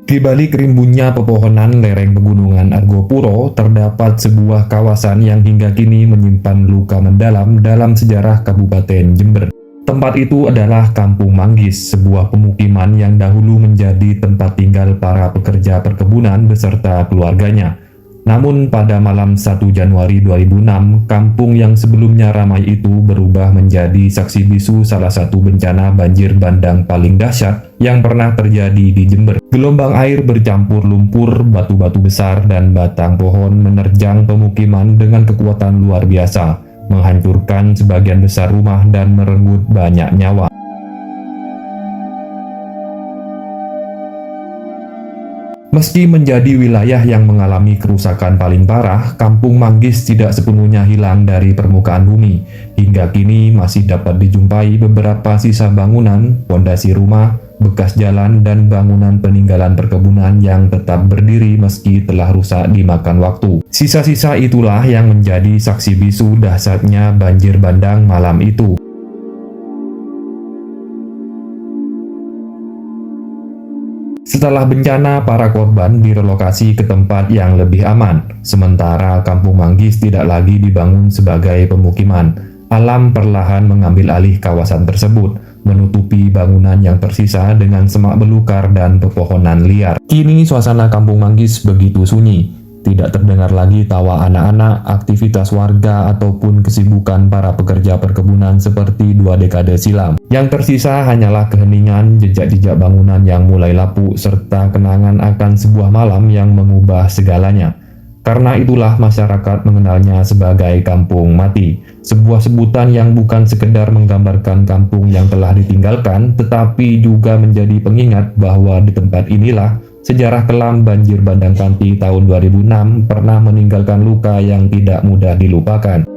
Di balik rimbunnya pepohonan lereng pegunungan Argopuro, terdapat sebuah kawasan yang hingga kini menyimpan luka mendalam dalam sejarah Kabupaten Jember. Tempat itu adalah Kampung Manggis, sebuah pemukiman yang dahulu menjadi tempat tinggal para pekerja perkebunan beserta keluarganya. Namun pada malam 1 Januari 2006, kampung yang sebelumnya ramai itu berubah menjadi saksi bisu salah satu bencana banjir bandang paling dahsyat yang pernah terjadi di Jember. Gelombang air bercampur lumpur, batu-batu besar, dan batang pohon menerjang pemukiman dengan kekuatan luar biasa, menghancurkan sebagian besar rumah dan merenggut banyak nyawa. Meski menjadi wilayah yang mengalami kerusakan paling parah, Kampung Manggis tidak sepenuhnya hilang dari permukaan bumi. Hingga kini masih dapat dijumpai beberapa sisa bangunan, pondasi rumah, bekas jalan, dan bangunan peninggalan perkebunan yang tetap berdiri meski telah rusak dimakan waktu. Sisa-sisa itulah yang menjadi saksi bisu dahsyatnya banjir bandang malam itu. Setelah bencana, para korban direlokasi ke tempat yang lebih aman, sementara Kampung Manggis tidak lagi dibangun sebagai pemukiman. Alam perlahan mengambil alih kawasan tersebut, menutupi bangunan yang tersisa dengan semak belukar dan pepohonan liar. Kini suasana Kampung Manggis begitu sunyi. Tidak terdengar lagi tawa anak-anak, aktivitas warga, ataupun kesibukan para pekerja perkebunan seperti 2 dekade silam. Yang tersisa hanyalah keheningan, jejak-jejak bangunan yang mulai lapuk, serta kenangan akan sebuah malam yang mengubah segalanya. Karena itulah masyarakat mengenalnya sebagai Kampung Mati, sebuah sebutan yang bukan sekedar menggambarkan kampung yang telah ditinggalkan, tetapi juga menjadi pengingat bahwa di tempat inilah sejarah kelam banjir bandang Kanti tahun 2006 pernah meninggalkan luka yang tidak mudah dilupakan.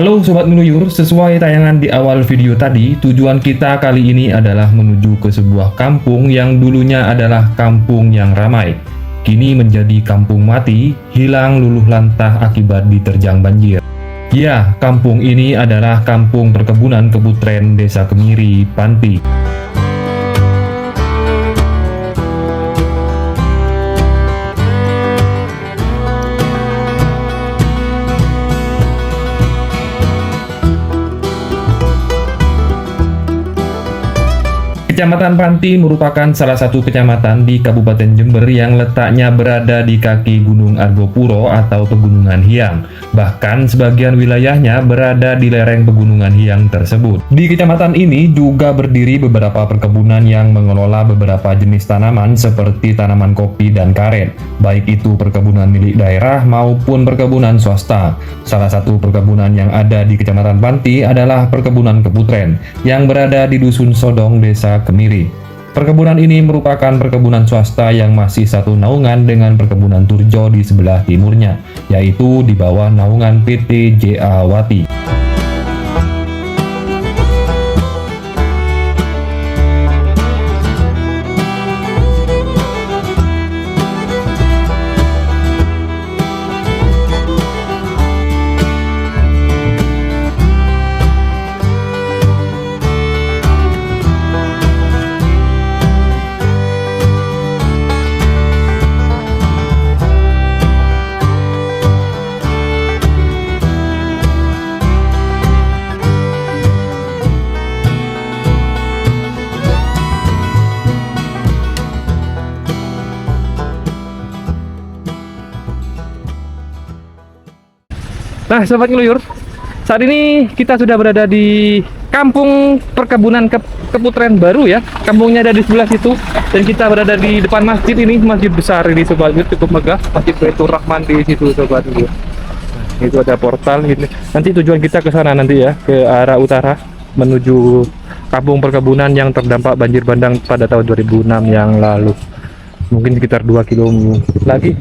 Halo Sobat Ngeluyur, sesuai tayangan di awal video tadi, tujuan kita kali ini adalah menuju ke sebuah kampung yang dulunya adalah kampung yang ramai. Kini menjadi kampung mati, hilang luluh lantah akibat diterjang banjir. Ya, kampung ini adalah kampung perkebunan Keputren, Desa Kemiri, Panti. Kecamatan Panti merupakan salah satu kecamatan di Kabupaten Jember yang letaknya berada di kaki Gunung Argopuro atau Pegunungan Hiang. Bahkan sebagian wilayahnya berada di lereng Pegunungan Hiang tersebut. Di kecamatan ini juga berdiri beberapa perkebunan yang mengelola beberapa jenis tanaman seperti tanaman kopi dan karet, baik itu perkebunan milik daerah maupun perkebunan swasta. Salah satu perkebunan yang ada di Kecamatan Panti adalah Perkebunan Keputren yang berada di Dusun Sodong, Desa Kemiri. Perkebunan ini merupakan perkebunan swasta yang masih satu naungan dengan Perkebunan Turjo di sebelah timurnya, yaitu di bawah naungan PT JA Wati. Nah, Sobat Ngeluyur, saat ini kita sudah berada di Kampung Perkebunan Keputren baru ya. Kampungnya ada di sebelah situ dan kita berada di depan masjid ini, masjid besar ini Sobat Ngeluyur, cukup megah, Masjid Baitur Rahman di situ Sobat Ngeluyur. Nah, itu ada portal ini. Nanti tujuan kita ke sana nanti ya, ke arah utara. menuju kampung perkebunan yang terdampak banjir bandang pada tahun 2006 yang lalu. Mungkin sekitar 2 kilo lagi.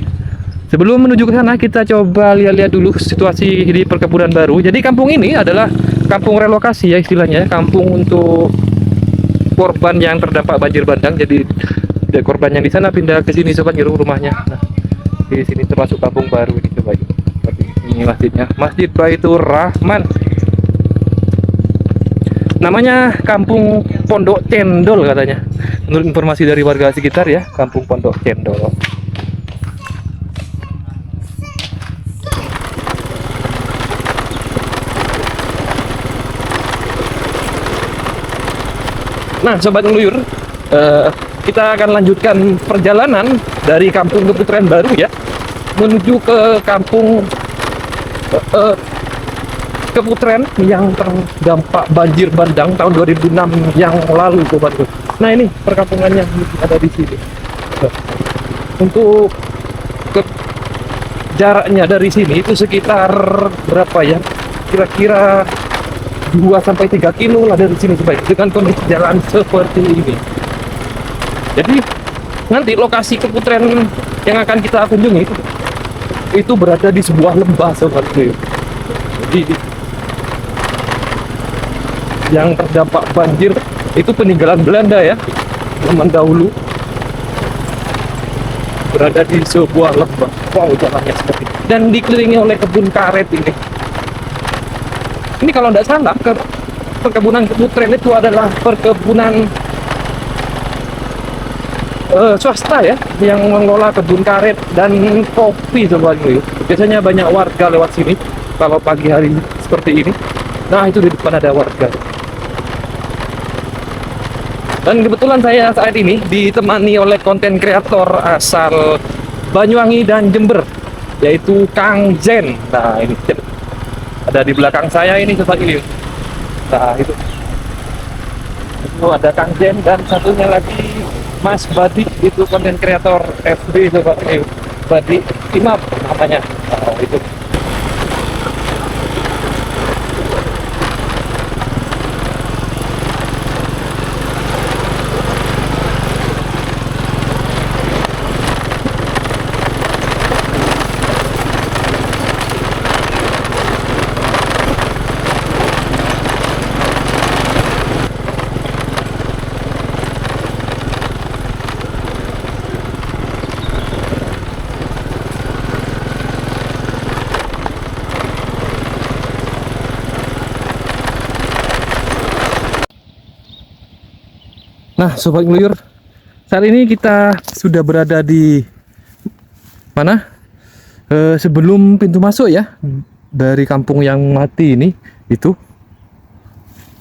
Sebelum menuju ke sana, kita coba lihat-lihat dulu situasi di perkebunan baru. Jadi kampung ini adalah kampung relokasi ya istilahnya, kampung untuk korban yang terdampak banjir bandang. Jadi korban yang di sana pindah ke sini sobat Ngiru rumahnya. Nah, di sini termasuk kampung baru ini sobat. Ini masjidnya, Masjid Baitur Rahman. Namanya Kampung Pondok Cendol katanya. Menurut informasi dari warga sekitar ya, Kampung Pondok Cendol. Nah, sobat ngeluyur, kita akan lanjutkan perjalanan dari Kampung Keputren Baru ya, menuju ke Kampung Keputren yang terdampak banjir bandang tahun 2006 yang lalu, sobatku. Nah, ini perkampungannya ada di sini. Untuk jaraknya dari sini itu sekitar berapa ya? Kira-kira 2-3 kilo lah dari sini sobat, dengan kondisi jalan seperti ini. Jadi nanti lokasi Keputren yang akan kita kunjungi itu berada di sebuah lembah sobat. Jadi yang terdampak banjir itu peninggalan Belanda ya, zaman dahulu, berada di sebuah lembah. Wow, jalannya seperti ini. Dan dikelilingi oleh kebun karet ini. Ini kalau tidak salah, perkebunan Keputren itu adalah perkebunan swasta ya, yang mengelola kebun karet dan kopi sobat. Biasanya banyak warga lewat sini kalau pagi hari seperti ini. Nah, itu di depan ada warga. Dan kebetulan saya saat ini ditemani oleh konten kreator asal Banyuwangi dan Jember, yaitu Kang Zen. Nah, ini ada di belakang saya ini sobat ini. Nah, itu ada Kang Zen dan satunya lagi Mas Badi, itu konten kreator FB sobat ini. Badi Imam namanya. Nah, itu. Nah, sobat ngeluyur, saat ini kita sudah berada di mana? Sebelum pintu masuk ya, dari kampung yang mati ini, itu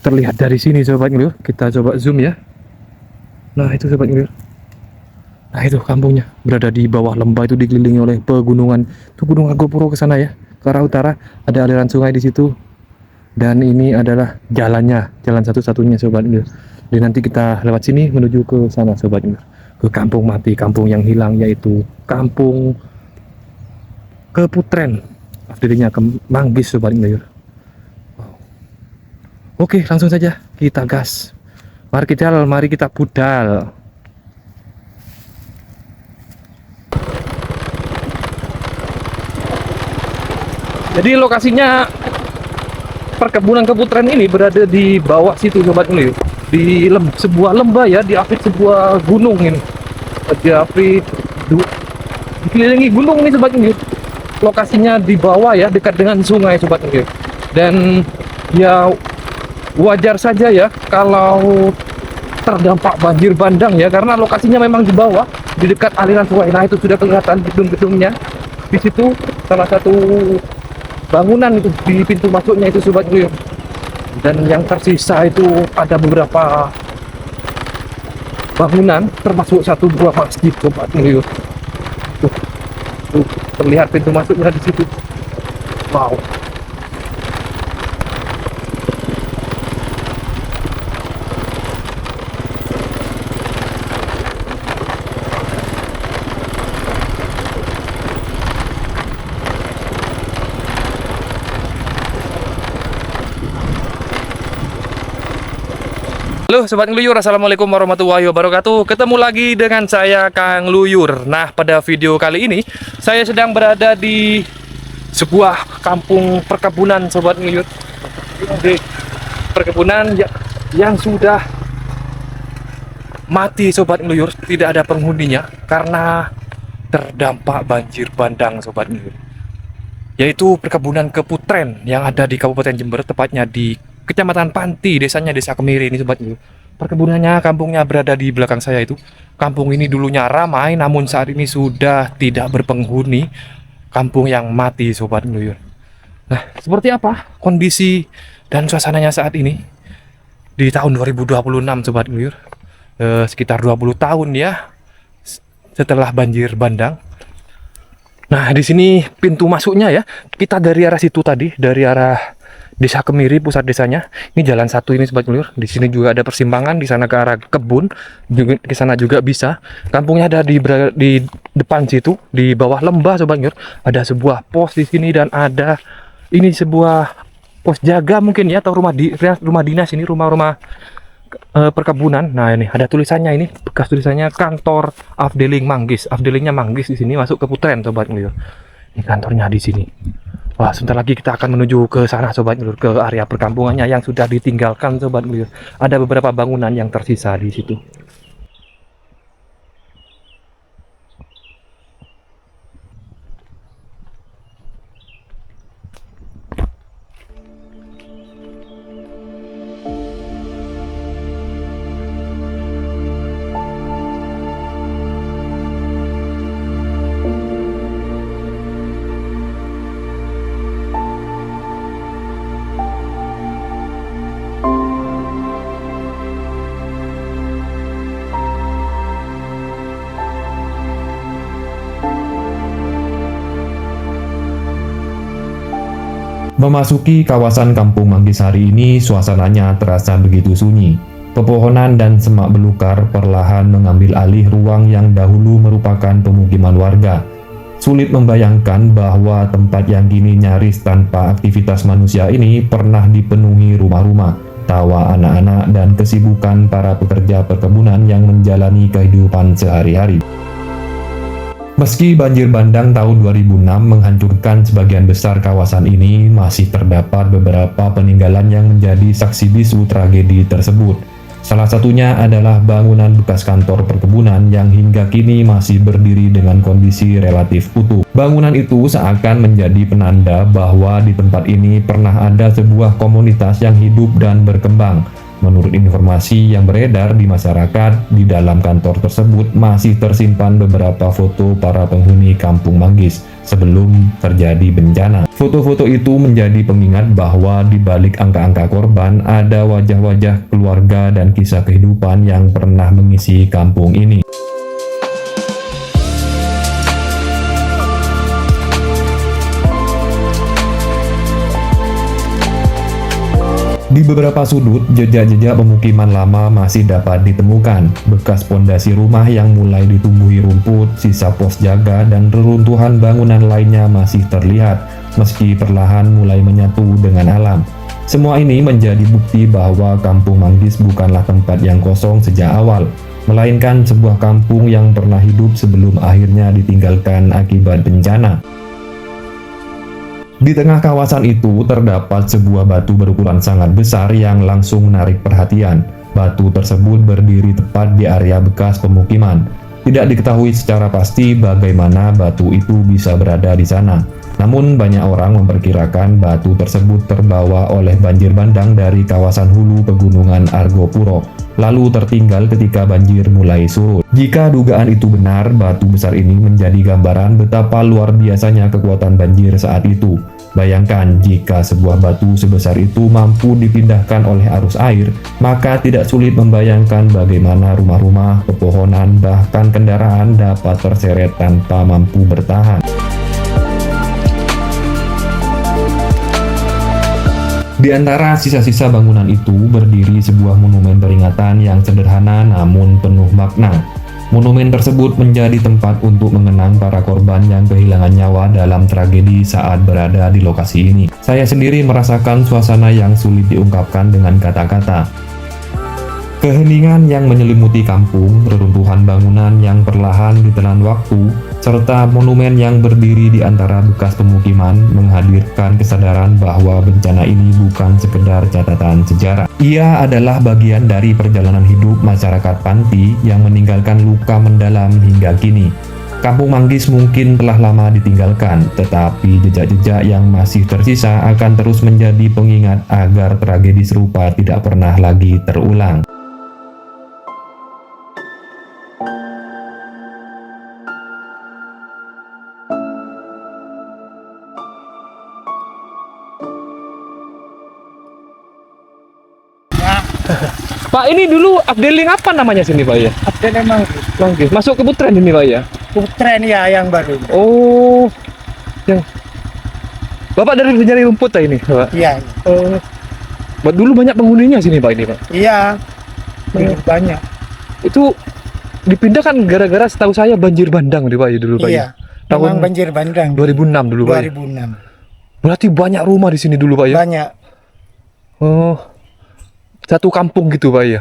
terlihat dari sini sobat ngeluyur. Kita coba zoom ya. Nah, itu sobat ngeluyur. Nah, itu kampungnya, berada di bawah lembah, itu dikelilingi oleh pegunungan. Itu Gunung Argopuro ke sana ya, ke arah utara. Ada aliran sungai di situ. Dan ini adalah jalannya, jalan satu-satunya sobat ngeluyur. Dan nanti kita lewat sini menuju ke sana sobat, ke kampung mati, kampung yang hilang, yaitu Kampung Keputren. Artinya ke Manggis sobat ngeluyur. Oke, langsung saja kita gas. Mari kita budal. Jadi lokasinya perkebunan Keputren ini berada di bawah situ sobat ngeluyur. Di sebuah lembah ya, di akhir sebuah gunung ini, dikelilingi gunung nih sobat ngeluyur. Lokasinya di bawah ya, dekat dengan sungai sobat ngeluyur. Dan ya wajar saja ya kalau terdampak banjir bandang ya, karena lokasinya memang di bawah, di dekat aliran sungai. Nah, itu sudah kelihatan gedung-gedungnya di situ. Salah satu bangunan itu di pintu masuknya itu sobat ngeluyur. Dan yang tersisa itu ada beberapa bangunan, termasuk satu buah masjid sobat ngeluyur. Tuh, terlihat pintu masuknya di situ. Wow. Halo Sobat Ngeluyur, Assalamualaikum warahmatullahi wabarakatuh. Ketemu lagi dengan saya Kang Luyur. Nah, pada video kali ini saya sedang berada di sebuah kampung perkebunan Sobat Ngeluyur. Di perkebunan yang sudah mati Sobat Ngeluyur, tidak ada penghuninya karena terdampak banjir bandang Sobat Ngeluyur. Yaitu perkebunan Keputren yang ada di Kabupaten Jember, tepatnya di Kecamatan Panti, desanya Desa Kemiri ini Sobat Ngeluyur. Perkebunannya, kampungnya berada di belakang saya itu. Kampung ini dulunya ramai, namun saat ini sudah tidak berpenghuni. Kampung yang mati Sobat Ngeluyur. Nah, seperti apa kondisi dan suasananya saat ini di tahun 2026 Sobat Ngeluyur? Sekitar 20 tahun ya setelah banjir bandang. Nah, di sini pintu masuknya ya. Kita dari arah situ tadi, dari arah Desa Kemiri, pusat desanya. Ini jalan satu ini Sobat Ngeluyur. Di sini juga ada persimpangan, di sana ke arah kebun, juga ke sana juga bisa. Kampungnya ada di depan situ, di bawah lembah Sobat Ngeluyur. Ada sebuah pos di sini dan ada ini sebuah pos jaga mungkin ya, atau rumah dinas ini, rumah-rumah perkebunan. Nah, ini ada tulisannya, ini bekas tulisannya kantor Afdeling Manggis. Afdelingnya Manggis di sini, masuk ke Putren Sobat Ngeluyur. Ini kantornya di sini. Wah, sebentar lagi kita akan menuju ke sana Sobat Ngeluyur, ke area perkampungannya yang sudah ditinggalkan Sobat Ngeluyur. Ada beberapa bangunan yang tersisa di situ. Memasuki kawasan Kampung Manggisari ini, suasananya terasa begitu sunyi. Pepohonan dan semak belukar perlahan mengambil alih ruang yang dahulu merupakan pemukiman warga. Sulit membayangkan bahwa tempat yang kini nyaris tanpa aktivitas manusia ini pernah dipenuhi rumah-rumah, tawa anak-anak, dan kesibukan para pekerja perkebunan yang menjalani kehidupan sehari-hari. Meski banjir bandang tahun 2006 menghancurkan sebagian besar kawasan ini, masih terdapat beberapa peninggalan yang menjadi saksi bisu tragedi tersebut. Salah satunya adalah bangunan bekas kantor perkebunan yang hingga kini masih berdiri dengan kondisi relatif utuh. Bangunan itu seakan menjadi penanda bahwa di tempat ini pernah ada sebuah komunitas yang hidup dan berkembang. Menurut informasi yang beredar di masyarakat, di dalam kantor tersebut masih tersimpan beberapa foto para penghuni Kampung Manggis sebelum terjadi bencana. Foto-foto itu menjadi pengingat bahwa di balik angka-angka korban ada wajah-wajah keluarga dan kisah kehidupan yang pernah mengisi kampung ini. Di beberapa sudut, jejak-jejak pemukiman lama masih dapat ditemukan. Bekas pondasi rumah yang mulai ditumbuhi rumput, sisa pos jaga, dan reruntuhan bangunan lainnya masih terlihat, meski perlahan mulai menyatu dengan alam. Semua ini menjadi bukti bahwa Kampung Manggis bukanlah tempat yang kosong sejak awal, melainkan sebuah kampung yang pernah hidup sebelum akhirnya ditinggalkan akibat bencana. Di tengah kawasan itu terdapat sebuah batu berukuran sangat besar yang langsung menarik perhatian. Batu tersebut berdiri tepat di area bekas pemukiman. Tidak diketahui secara pasti bagaimana batu itu bisa berada di sana. Namun banyak orang memperkirakan batu tersebut terbawa oleh banjir bandang dari kawasan hulu Pegunungan Argopuro, lalu tertinggal ketika banjir mulai surut. Jika dugaan itu benar, batu besar ini menjadi gambaran betapa luar biasanya kekuatan banjir saat itu. Bayangkan jika sebuah batu sebesar itu mampu dipindahkan oleh arus air, maka tidak sulit membayangkan bagaimana rumah-rumah, pepohonan, bahkan kendaraan dapat terseret tanpa mampu bertahan. Di antara sisa-sisa bangunan itu berdiri sebuah monumen peringatan yang sederhana namun penuh makna. Monumen tersebut menjadi tempat untuk mengenang para korban yang kehilangan nyawa dalam tragedi saat berada di lokasi ini. Saya sendiri merasakan suasana yang sulit diungkapkan dengan kata-kata. Keheningan yang menyelimuti kampung, reruntuhan bangunan yang perlahan ditelan waktu, serta monumen yang berdiri di antara bekas pemukiman menghadirkan kesadaran bahwa bencana ini bukan sekedar catatan sejarah. Ia adalah bagian dari perjalanan hidup masyarakat Panti yang meninggalkan luka mendalam hingga kini. Kampung Manggis mungkin telah lama ditinggalkan, tetapi jejak-jejak yang masih tersisa akan terus menjadi pengingat agar tragedi serupa tidak pernah lagi terulang. Pak, ini dulu Afdeling apa namanya sini Pak ya? Update emang Manggis. Masuk ke Putren ini Pak ya? Putren ya yang baru. Oh, yang Bapak dari nyari rumput ya ini Pak? Iya, Oh, Pak, dulu banyak penghuninya sini Pak ini Pak? iya. Banyak. Itu dipindah kan gara-gara setahu saya banjir bandang nih Pak ya dulu Pak ya? Iya. Tahun Memang banjir bandang. 2006 dulu Pak ya? 2006. Berarti banyak rumah di sini dulu Pak ya? Banyak. Oh, satu kampung gitu Pak ya?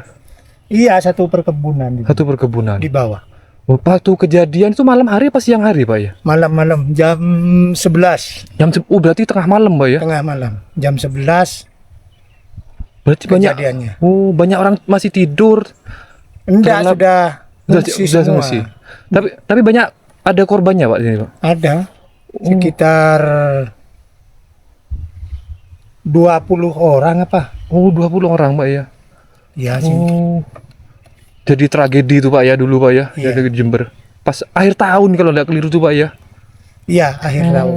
Iya, satu perkebunan Satu perkebunan. di bawah. Oh, waktu kejadian itu malam hari apa siang hari Pak ya? Malam-malam jam 11 Oh berarti tengah malam Pak ya? tengah malam. Jam 11 Berarti banyak. kejadiannya. Oh banyak orang masih tidur. Enggak, Terlap- sudah ngungsi semua. ngungsi. Tapi banyak ada korbannya Pak ini Pak. Ada sekitar 20 orang apa? Oh 20 orang Pak ya. Iya sih. Oh. Jadi tragedi itu Pak ya dulu Pak ya. Iya. Jadi di Jember. Pas akhir tahun kalau nggak keliru tuh Pak ya. Iya, akhir tahun.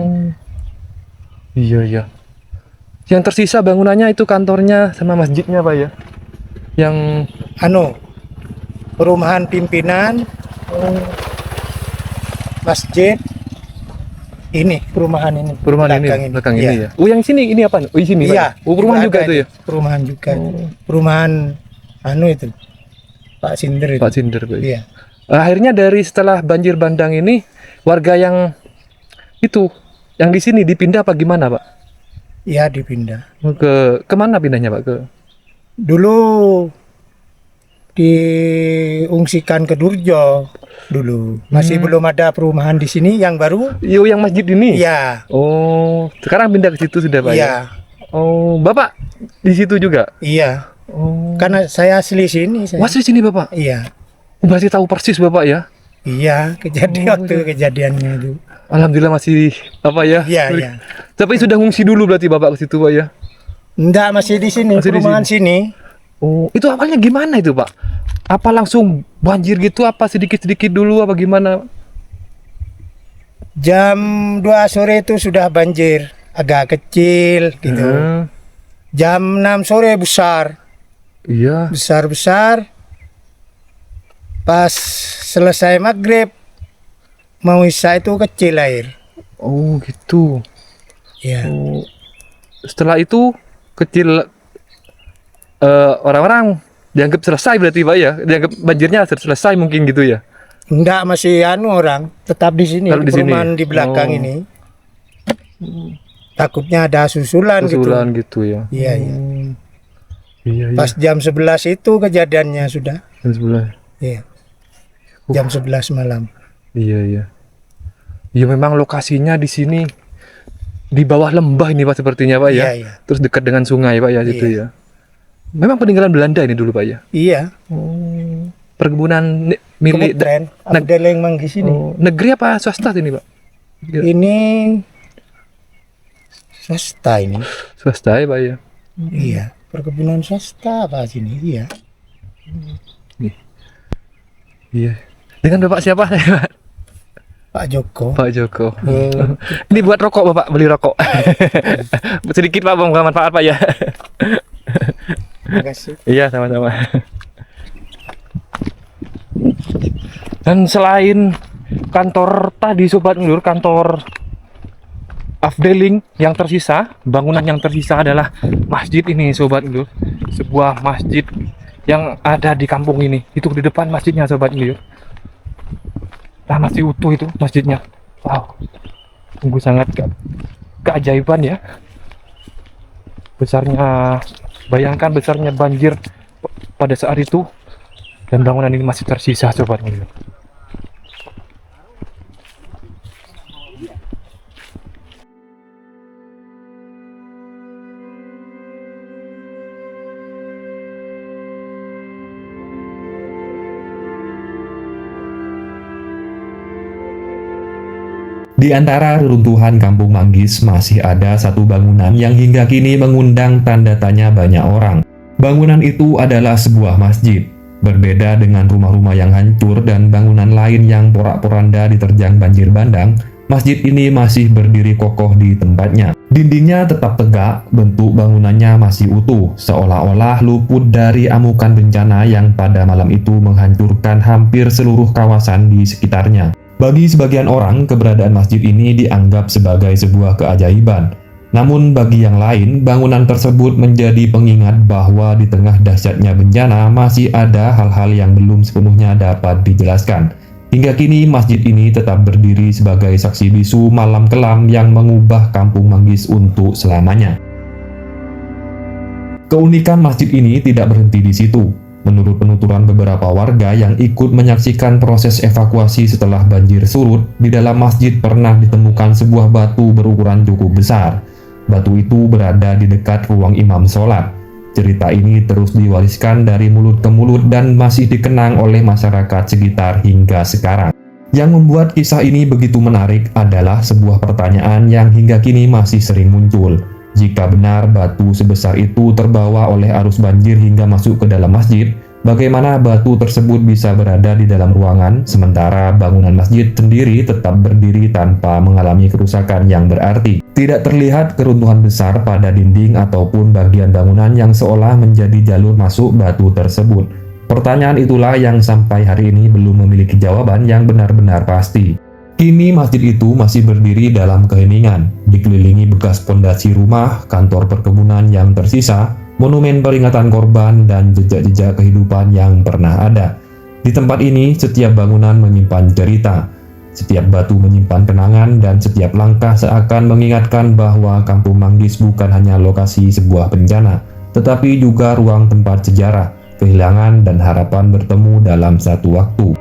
Iya iya. Yang tersisa bangunannya itu kantornya sama masjidnya Pak ya. Yang Perumahan pimpinan, masjid, ini perumahan ini. perumahan ini belakang ini Iya. ya. Oh yang sini ini apa? Oh di sini Iya. Pak. Oh perumahan juga ada itu ini, ya. Perumahan juga. Perumahan itu. Pak Sinder itu. Pak Cinder Pak. Iya. Akhirnya dari setelah banjir bandang ini warga yang itu yang di sini dipindah apa gimana Pak? Iya, dipindah. Kemana pindahnya Pak? Dulu diungsikan ke Durjo dulu. Masih belum ada perumahan di sini yang baru. Yo yang masjid ini. Iya. Oh, sekarang pindah ke situ sudah Pak ya? Iya. Oh, Bapak di situ juga? Iya. Oh. Karena saya asli sini. Saya. Wah, di sini Bapak. Iya. Berarti tahu persis Bapak ya? Iya, waktu kejadiannya itu. Alhamdulillah masih apa ya? Iya, iya. Tapi sudah ngungsi dulu berarti Bapak ke situ Pak ya? Enggak, masih di sini, Masih di perumahan sini. Oh, itu awalnya gimana itu Pak? Apa langsung banjir gitu? Apa sedikit-sedikit dulu? Apa gimana? Jam 2 sore itu sudah banjir, agak kecil gitu. Jam 6 sore besar, Iya. besar-besar. Pas selesai maghrib, mau isya itu kecil air. Oh gitu. Ya, Oh. Setelah itu kecil orang-orang dianggap selesai berarti Pak ya? Dianggap banjirnya selesai mungkin gitu ya? enggak, masih orang tetap di sini, Lalu di di sini? perumahan di belakang Oh. ini. Takutnya ada susulan Usulan gitu ya? gitu. Iya, iya. Iya, iya. Pas jam 11 itu kejadiannya sudah. Jam 11. Iya. Jam 11 malam. Iya, iya. Ya memang lokasinya di sini di bawah lembah ini Pak sepertinya Pak ya? Iya, iya. Terus dekat dengan sungai Pak ya situ Iya. ya? Memang peninggalan Belanda ini dulu Pak ya? Iya. Perkebunan milik Keputren, Abdeleng Manggis ini. Oh, negeri apa swasta ini Pak? Ini swasta ini. Swasta ya Pak ya? Iya, perkebunan swasta apa sini? Iya. Iya. Dengan Bapak siapa? Pak Joko. Pak Joko. Ini buat rokok Bapak, beli rokok. Sedikit Pak, bukan manfaat Pak ya. Terima kasih. Iya, sama-sama. Dan selain kantor tadi Sobat Ngelur, kantor Afdeling yang tersisa, bangunan yang tersisa adalah masjid ini Sobat Ngelur. Sebuah masjid yang ada di kampung ini. Itu di depan masjidnya Sobat Ngelur. Nah, masih utuh itu masjidnya. Wow. Sungguh sangat keajaiban ya. Besarnya, bayangkan besarnya banjir pada saat itu dan bangunan ini masih tersisa sobat ngeliur. Di antara reruntuhan Kampung Manggis masih ada satu bangunan yang hingga kini mengundang tanda tanya banyak orang. Bangunan itu adalah sebuah masjid. Berbeda dengan rumah-rumah yang hancur dan bangunan lain yang porak-poranda diterjang banjir bandang, masjid ini masih berdiri kokoh di tempatnya. Dindingnya tetap tegak, bentuk bangunannya masih utuh, seolah-olah luput dari amukan bencana yang pada malam itu menghancurkan hampir seluruh kawasan di sekitarnya. Bagi sebagian orang, keberadaan masjid ini dianggap sebagai sebuah keajaiban. Namun bagi yang lain, bangunan tersebut menjadi pengingat bahwa di tengah dahsyatnya bencana masih ada hal-hal yang belum sepenuhnya dapat dijelaskan. Hingga kini masjid ini tetap berdiri sebagai saksi bisu malam kelam yang mengubah Kampung Manggis untuk selamanya. Keunikan masjid ini tidak berhenti di situ. Menurut penuturan beberapa warga yang ikut menyaksikan proses evakuasi setelah banjir surut, di dalam masjid pernah ditemukan sebuah batu berukuran cukup besar. Batu itu berada di dekat ruang imam sholat. Cerita ini terus diwariskan dari mulut ke mulut dan masih dikenang oleh masyarakat sekitar hingga sekarang. Yang membuat kisah ini begitu menarik adalah sebuah pertanyaan yang hingga kini masih sering muncul. Jika benar batu sebesar itu terbawa oleh arus banjir hingga masuk ke dalam masjid, bagaimana batu tersebut bisa berada di dalam ruangan sementara bangunan masjid sendiri tetap berdiri tanpa mengalami kerusakan yang berarti? Tidak terlihat keruntuhan besar pada dinding ataupun bagian bangunan yang seolah menjadi jalur masuk batu tersebut. Pertanyaan itulah yang sampai hari ini belum memiliki jawaban yang benar-benar pasti. Kini masjid itu masih berdiri dalam keheningan, dikelilingi bekas pondasi rumah, kantor perkebunan yang tersisa, monumen peringatan korban, dan jejak-jejak kehidupan yang pernah ada. Di tempat ini, setiap bangunan menyimpan cerita, setiap batu menyimpan kenangan, dan setiap langkah seakan mengingatkan bahwa Kampung Manggis bukan hanya lokasi sebuah bencana, tetapi juga ruang tempat sejarah, kehilangan, dan harapan bertemu dalam satu waktu.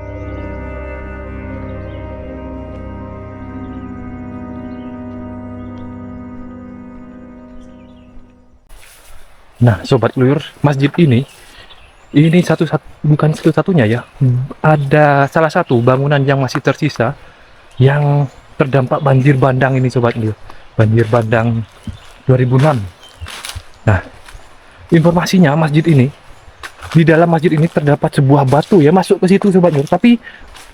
Nah, sobat keluyur, masjid ini bukan satu-satunya ya. Ada salah satu bangunan yang masih tersisa yang terdampak banjir bandang ini, sobat keluyur. Banjir bandang 2006. Nah, informasinya di dalam masjid ini terdapat sebuah batu ya masuk ke situ, sobat keluyur. Tapi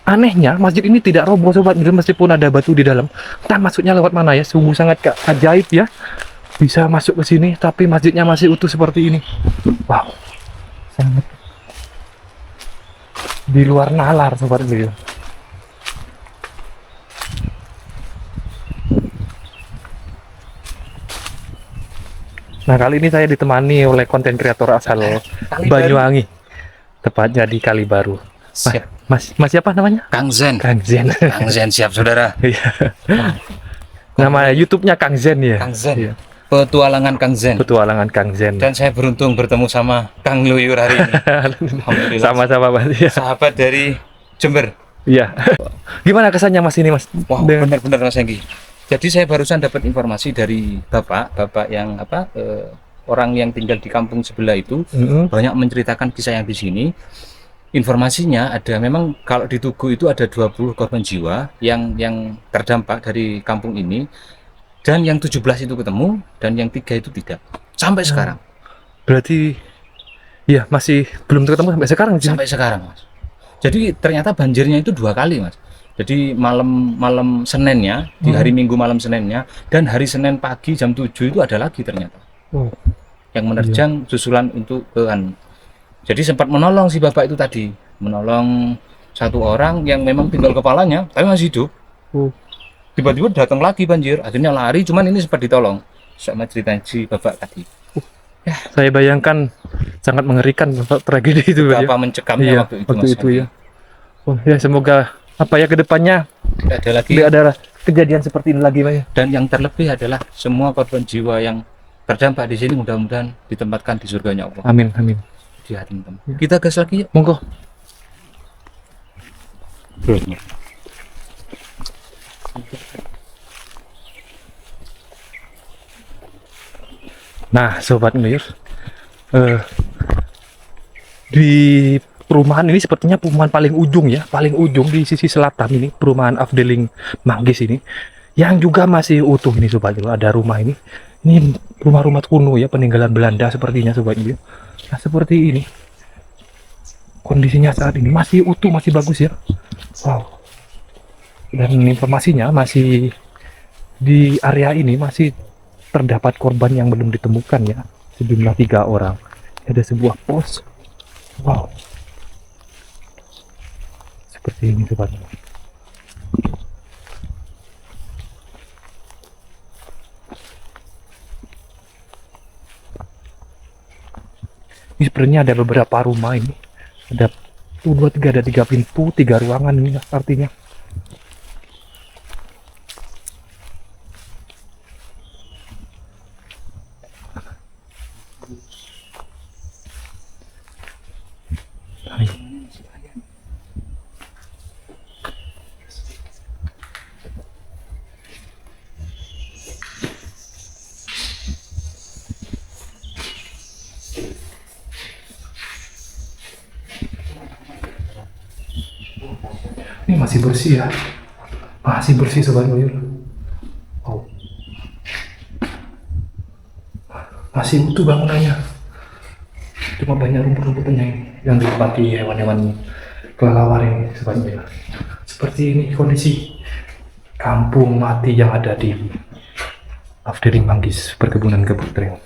anehnya masjid ini tidak roboh, sobat keluyur, meskipun ada batu di dalam. Entah masuknya lewat mana ya, sungguh sangat ajaib ya. Bisa masuk ke sini, tapi masjidnya masih utuh seperti ini. Wow, sangat di luar nalar, sobat keluyur. Nah, kali ini saya ditemani oleh konten kreator asal Banyuwangi, tepatnya di Kalibaru. Siap. Mas siapa namanya? Kang Zen. Kang Zen. Kang Zen, siap saudara. Iya. Nama YouTube-nya Kang Zen ya. Kang Zen. Iya. Petualangan Kang Zen. Petualangan Kang Zen. Dan saya beruntung bertemu sama Kang Luyur hari ini. Alhamdulillah. Sama-sama Mas. Ya. Sahabat dari Jember. Iya. Gimana kesannya Mas ini Mas? Wah, benar-benar Mas Enggi. Jadi saya barusan dapat informasi dari bapak yang orang yang tinggal di kampung sebelah itu banyak menceritakan kisah yang di sini. Informasinya ada memang kalau di Tugu itu ada 20 korban jiwa yang terdampak dari kampung ini. Dan yang 17 itu ketemu, dan yang 3 itu tidak. Sampai sekarang. Berarti, ya masih belum ketemu sampai sekarang? Sampai sekarang, Mas. Jadi ternyata banjirnya itu 2 kali, Mas. Jadi malam Seninnya, di hari Minggu malam Seninnya, dan hari Senin pagi jam 7 itu ada lagi ternyata. Yang menerjang susulan untuk Jadi sempat menolong si bapak itu tadi. Menolong satu orang yang memang tinggal kepalanya, tapi masih hidup. Tiba-tiba datang lagi banjir, akhirnya lari, cuman ini sempat ditolong sama cerita si bapak tadi. Ya. Saya bayangkan sangat mengerikan tragedi itu ya. Apa mencekamnya waktu itu ya. Oh, ya semoga kedepannya tidak ada kejadian seperti ini lagi, Pak ya. Dan yang terlebih adalah semua korban jiwa yang terdampak di sini mudah-mudahan ditempatkan di surganya Allah. Amin, amin. dihantam. Kita gas lagi yuk. Monggo. Nah, Sobat Mir, di perumahan ini sepertinya perumahan paling ujung ya, paling ujung di sisi selatan ini, perumahan Afdeling Manggis ini, yang juga masih utuh ini Sobat Mir. Ada rumah ini rumah-rumah kuno ya, peninggalan Belanda sepertinya Sobat Mir. Nah, seperti ini kondisinya saat ini, masih utuh, masih bagus ya. Wow. Dan informasinya masih di area ini masih terdapat korban yang belum ditemukan ya, sejumlah 3 orang. Ada sebuah pos. Wow, seperti ini Sobat. Ini sebenarnya ada beberapa rumah ini. Ada 1, 2, 3, ada 3 pintu, 3 ruangan ini artinya. Ini masih bersih ya, masih bersih Sobat Mir. Oh, masih utuh bangunannya, cuma banyak rumput-rumputnya yang ditempati hewan-hewan kelelawar ini Sobat Mir. Seperti ini kondisi kampung mati yang ada di Afdeling Manggis, perkebunan Keputren.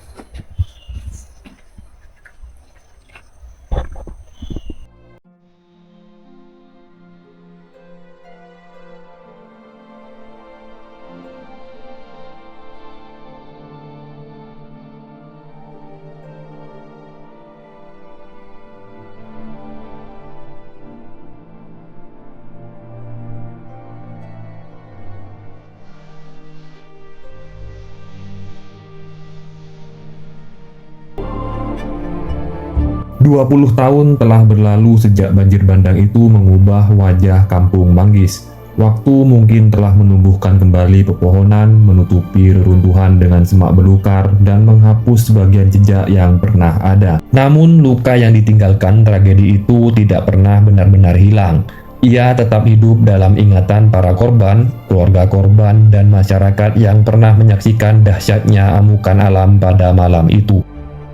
Dua 20 tahun telah berlalu sejak banjir bandang itu mengubah wajah kampung Manggis. Waktu mungkin telah menumbuhkan kembali pepohonan, menutupi reruntuhan dengan semak belukar, dan menghapus sebagian jejak yang pernah ada. Namun luka yang ditinggalkan tragedi itu tidak pernah benar-benar hilang. Ia tetap hidup dalam ingatan para korban, keluarga korban, dan masyarakat yang pernah menyaksikan dahsyatnya amukan alam pada malam itu.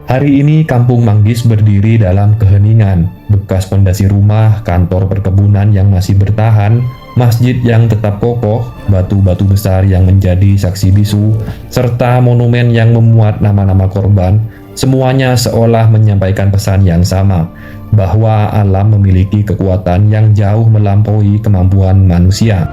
Hari ini Kampung Manggis berdiri dalam keheningan, bekas pondasi rumah, kantor perkebunan yang masih bertahan, masjid yang tetap kokoh, batu-batu besar yang menjadi saksi bisu, serta monumen yang memuat nama-nama korban, semuanya seolah menyampaikan pesan yang sama, bahwa alam memiliki kekuatan yang jauh melampaui kemampuan manusia.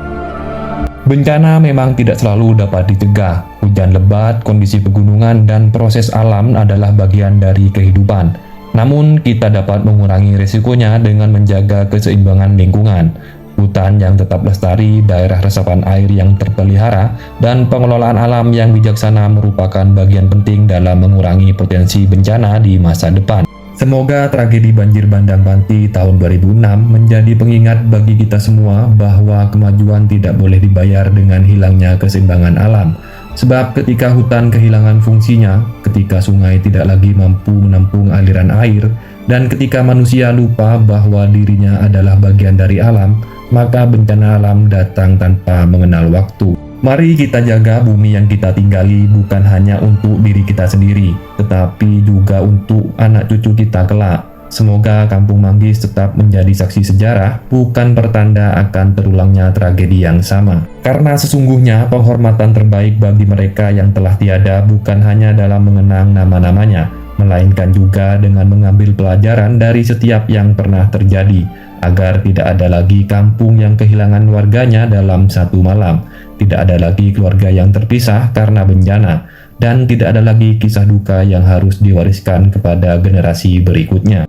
Bencana memang tidak selalu dapat dicegah. Hujan lebat, kondisi pegunungan, dan proses alam adalah bagian dari kehidupan. Namun, kita dapat mengurangi risikonya dengan menjaga keseimbangan lingkungan. Hutan yang tetap lestari, daerah resapan air yang terpelihara, dan pengelolaan alam yang bijaksana merupakan bagian penting dalam mengurangi potensi bencana di masa depan. Semoga tragedi banjir bandang Banti tahun 2006 menjadi pengingat bagi kita semua bahwa kemajuan tidak boleh dibayar dengan hilangnya keseimbangan alam. Sebab ketika hutan kehilangan fungsinya, ketika sungai tidak lagi mampu menampung aliran air, dan ketika manusia lupa bahwa dirinya adalah bagian dari alam, maka bencana alam datang tanpa mengenal waktu. Mari kita jaga bumi yang kita tinggali bukan hanya untuk diri kita sendiri, tetapi juga untuk anak cucu kita kelak. Semoga Kampung Manggis tetap menjadi saksi sejarah, bukan pertanda akan terulangnya tragedi yang sama. Karena sesungguhnya penghormatan terbaik bagi mereka yang telah tiada bukan hanya dalam mengenang nama-namanya, melainkan juga dengan mengambil pelajaran dari setiap yang pernah terjadi, agar tidak ada lagi kampung yang kehilangan warganya dalam satu malam. Tidak ada lagi keluarga yang terpisah karena bencana, dan tidak ada lagi kisah duka yang harus diwariskan kepada generasi berikutnya.